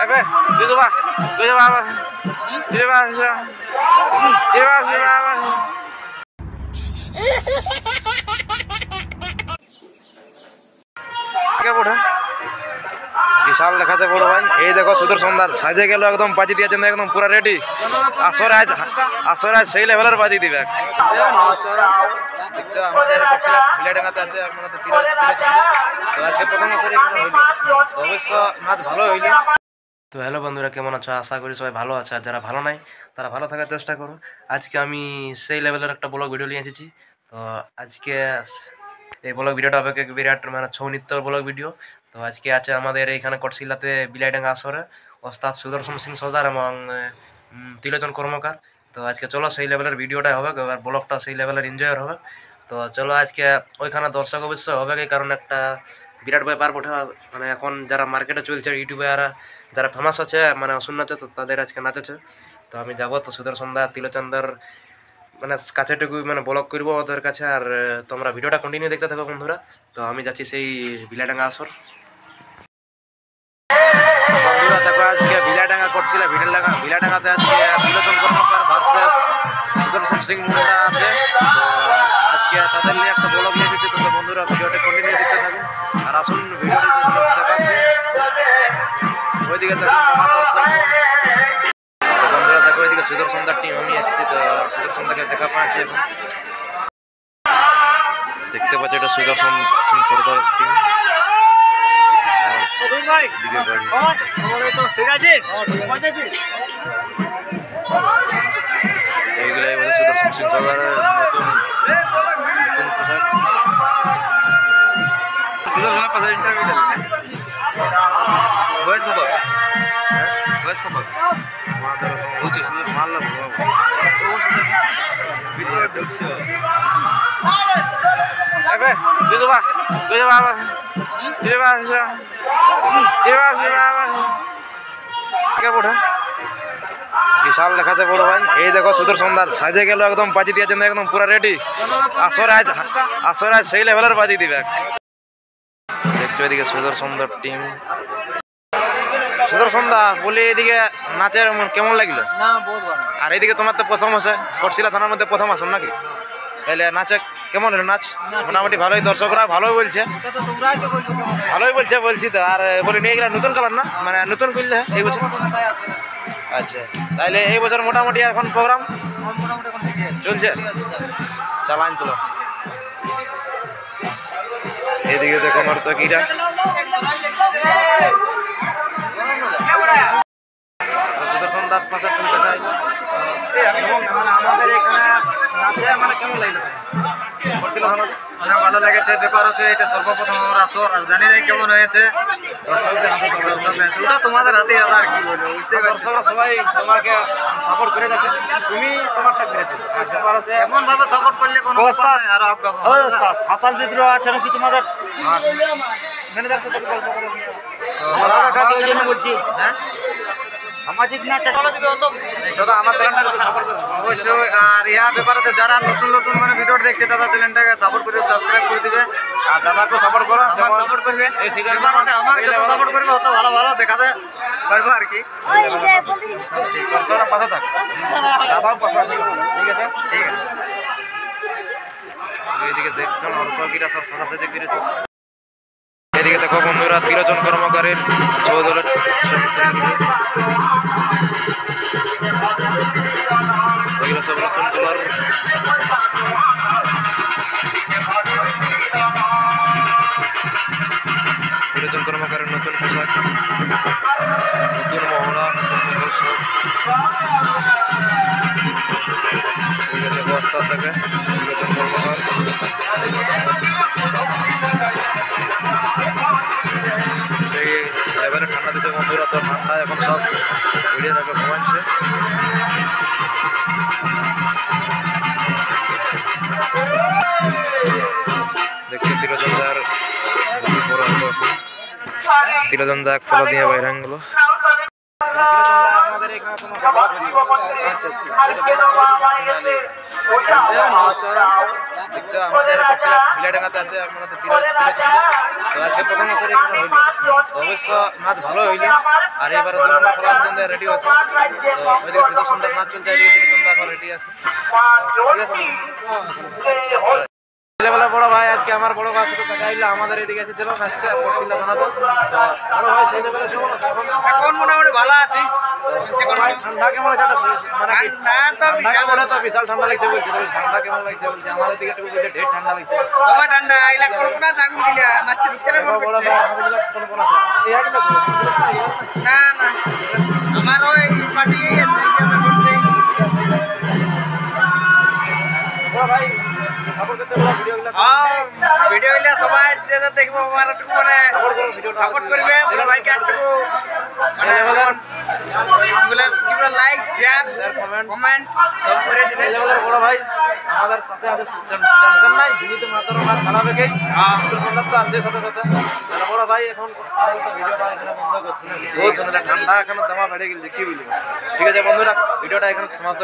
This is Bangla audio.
Ebe, gitu Pak. Gitu Pak. Gitu Pak. Gitu Pak. কে বড় বিশাল দেখাচ্ছে বড় ভাই। এই দেখো সুদর্শন দার সাজে গেল একদম বাজি দিয়েছেন একদম পুরা রেডি। আসর আজ সেই লেভেলের বাজি দিবে। দেখছো আমাদের বিলাডাঙ্গাতে আছে আমাদের তো আজকে প্রথম আসরে হইল অবশ্য নাচ ভালো হইল। তো হ্যালো বন্ধুরা, কেমন আছো? আশা করি সবাই ভালো আছে, আর যারা ভালো নাই তারা ভালো থাকার চেষ্টা করো। আজকে আমি সেই লেভেলের একটা ব্লগ ভিডিও নিয়ে এসেছি। তো আজকে এই ব্লগ ভিডিওটা হবে বিরাট মানে ছৌ নৃত্যর ব্লগ ভিডিও। তো আজকে আছে আমাদের এইখানে কটশিলাতে বিলাইডাঙ্গা আসরে ওস্তাদ সুদর্শন সিং সর্দার এবং তিলোচন কর্মকার। তো আজকে চলো সেই লেভেলের ভিডিওটাই হবে, এবার ব্লগটা সেই লেভেলের এনজয়ের হবে। তো চলো আজকে ওইখানে দর্শক অবশ্যই হবে, কারণ একটা বিরাট ব্যাপার বটে। মানে এখন যারা মার্কেটে চলছে ইউটিউবে আর যারা ফেমাস আছে মানে অসুন আছে, তো তাদের আজকে নাচেছে। তো আমি যাবো তো সুদর্শন দা তিলোচনদার মানে কাছেটুকু মানে ব্লগ করবো ওদের কাছে। আর তোমরা ভিডিওটা কন্টিনিউ দেখতে থাকো বন্ধুরা। তো আমি যাচ্ছি সেই বিলাডাঙ্গা আসর। বন্ধুরা দেখো আজকে বিলাডাঙ্গা করছিল, বিলাডাঙ্গাতে আজকে তিলোচন কর্মকার ভার্সেস সুদর্শন সিং মুন্ডা আছে। তো আজকে তাদের নিয়ে একটা ব্লগ নিয়ে এসেছে। তো বন্ধুরা ভিডিওটা কন্টিনিউ দেখতে থাকুন আর আসুন ভিডিওটি দেখাচ্ছি। ওইদিকে দেখুন আমার দর্শক বন্ধুরা, দেখো ওইদিকে সুদর্শনদার টিম আমি এসেছি। তো সুদর্শনদাকে দেখা পাচ্ছি এখন, দেখতে পাচ্ছি এটা সুদর্শন সিং সর্দার টিম। এইগুলাই বলছে সুদর্শন সিং সর্দারের নতুন পোশাক। সুদর্শনের পাশে ইন্টারভিউ দেবে বয়স কত বয়স কত বুঝছো সুদর্শন মারল ও সুদর্শন ভিতরে ঢুকছে। এবে বুঝো বা বুঝো বাবা বুঝো বা কে বড় বিশাল দেখাচ্ছে বড় ভাই। এই দেখো সুদর্শন দার সাজে গেল একদম বাজি দিয়েছেন একদম পুরা রেডি। আসর আজ সেই লেভেলের বাজি দিবে। দেখছো এদিকে সুদর্শন দার টিম। সুদর্শন দা বলি এদিকে নাচের কেমন লাগলো? না বহুত ভালো। আর এইদিকে তোমার তো প্রথম আছে কটশিলা থানার মধ্যে প্রথম আসন নাকি? তাহলে নাচে কেমন হলো? নাচ মোটামুটি ভালোই, দর্শকরা ভালোই বলছে, ভালোই বলছে বলছি তো। আর বলি নিয়ে গেলে নতুন কালার না মানে নতুন করলে এই বছর। আচ্ছা তাহলে এই বছর মোটামুটি এখন প্রোগ্রাম চলছে, চালান চলো। এইদিকে দেখো আমার তো কিরা সুদর্শন দাস পাশে তুমি দেখাই আমাদের এখানে নাচে মানে কেমন লাগলো? অনেক ভালো লেগেছে। ব্যাপার হচ্ছে এটা সর্বপ্রথম আমার আসর, আর জানি না কেমন হয়েছে। ওটা তোমাদের হাতে আর কি বলবো, বুঝতে পারছি। দর্শকরা সবাই তোমাকে সাপোর্ট করে যাচ্ছে, তুমি তোমারটা করেছো। আর ব্যাপার হচ্ছে এমন ভাবে সাপোর্ট করলে কোনো আর সাঁতাল বিদ্রোহ আছে নাকি তোমাদের? ম্যানেজার সাথে গল্প করে বলছি হ্যাঁ সামাজিক নাচ আমার চ্যানেলটাকে সাপোর্ট করো অবশ্যই। আর ইহা ব্যাপার হচ্ছে যারা নতুন নতুন মানে ভিডিও দেখছে তারা চ্যানেলটাকে সাপোর্ট করে সাবস্ক্রাইব করে দিবে। আর দাদাকে সাপোর্ট করো, আমাকে সাপোর্ট করবে। এই সিজন আমাকে যত সাপোর্ট করবে তত ভালো ভালো দেখাতে পারবো আর কি। দর্শকরা পাশে থাক, দাদাও পাশে আছে, ঠিক আছে? ঠিক আছে। এইদিকে দেখছো নর্তকীরা সব সাদা সাজে ফিরেছে। এদিকে দেখো বন্ধুরা তিলোচন কর্মকারের চৌদলের এগুলো সব নতুন কালার। তিলোচন কর্মকারের নতুন পোশাক, নতুন মহড়া, নতুন মহোৎসব। দেখো ওস্তাদ দেখে তিলোচন কর্মকার। সেই লেভেলে ঠান্ডা দিচ্ছে বন্ধুরা। তো ঠান্ডা এখন সব ভিডিও থাকে ঘুমাচ্ছে। দেখছি তিলোচনদার তিলোচনদা এক ফলো দিয়ে বাইরে গেল। আমাদের এখানে তোমার ভালো করি। আচ্ছা আচ্ছা আচ্ছা আমাদের করছিলাম বিলাডাঙ্গাতে আছে আমাদের তো আজকে প্রথম বছর এখানে হইল। তো অবশ্য নাচ ভালো হইল। আর এবারে 2 নম্বর ফলার জন্য রেডি হচ্ছে। তো ওইদিকে শীত সন্ধ্যা নাচ চলছে, এদিকে তিন সন্ধ্যা এখন রেডি আছে। ছেলেবেলা বড় ভাই আজকে আমার বড় ভাই সাথে দেখা হইলো, আমাদের এদিকে এসেছিল নাচতে পড়ছিল বানাতে। তো বড় ভাই ছেলেবেলা কেমন আছে এখন? এখন মোটামুটি ভালো আছি। ঠান্ডা কেমন আছে? মানে কি ঠান্ডা কেমন আছে? তো বিশাল ঠান্ডা লাগছে বলছে। ঠান্ডা কেমন লাগছে বলছে, আমাদের দিকে একটু বলছে ঢের ঠান্ডা লাগছে। তোমার ঠান্ডা এলা কোন কোন জাগুন কিলা নাচতে ঢুকতে না বড় ভাই আমাদের দিকে কোন কোন আছে? এই একটা না না আমার ওই পার্টি আছে এটা করছে। বড় ভাই সাপোর্ট করতে বড় ভিডিওগুলো হ্যাঁ ভিডিও গুলো সবাই যে দেখবো আমার একটু মানে ভিডিওটা সাপোর্ট করবে বড় ভাইকে একটু মানে যেমন বলে কি বলে লাইক শেয়ার কমেন্ট সব করে দিবে। ছেলেবেলার বড় ভাই আমাদের সাথে আছে, টেনশন নাই, ভিডিওতে মাত্র নাচ চালাবে কি সুন্দর তো আছে সাথে সাথে। তাহলে বড় ভাই এখন ভিডিওটা এখানে বন্ধ করছি, বহুত ঠান্ডা এখন দামা বেড়ে গেছে কি বলবো। ঠিক আছে বন্ধুরা, ভিডিওটা এখানে সমাপ্ত।